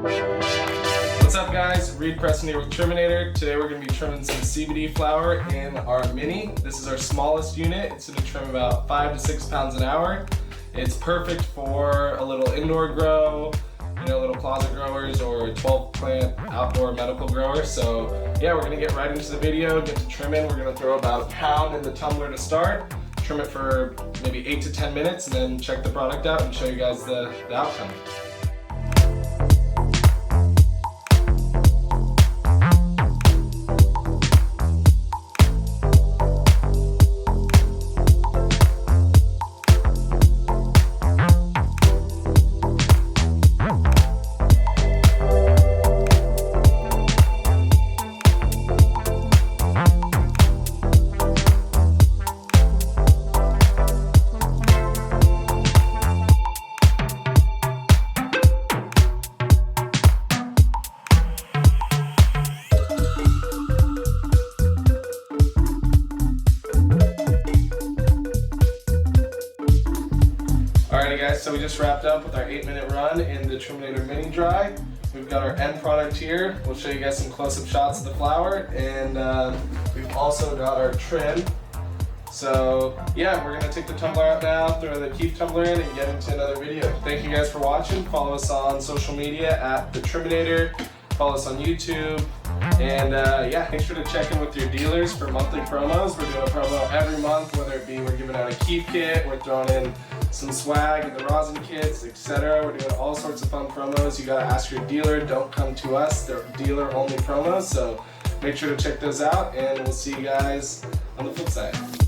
What's up guys, Reed Preston here with Triminator. Today we're going to be trimming some CBD flower in our Mini. This is our smallest unit. It's going to trim about 5 to 6 pounds an hour. It's perfect for a little indoor grow, little closet growers, or a 12 plant outdoor medical grower. So yeah, we're going to get right into the video, get to trimming. We're going to throw about a pound in the tumbler to start, trim it for maybe 8 to 10 minutes, and then check the product out and show you guys the outcome. Alrighty guys, so we just wrapped up with our 8-minute run in the Triminator Mini Dry. We've got our end product here. We'll show you guys some close-up shots of the flower, and we've also got our trim. So yeah, we're gonna take the tumbler out now, throw the kief tumbler in, and get into another video. Thank you guys for watching. Follow us on social media at the Triminator. Follow us on YouTube. And yeah, make sure to check in with your dealers for monthly promos. We're doing a promo every month, whether it be we're giving out a kief kit, we're throwing in some swag and the rosin kits, etc. We're doing all sorts of fun promos. You gotta ask your dealer, don't come to us. They're dealer only promos, so make sure to check those out, and we'll see you guys on the flip side.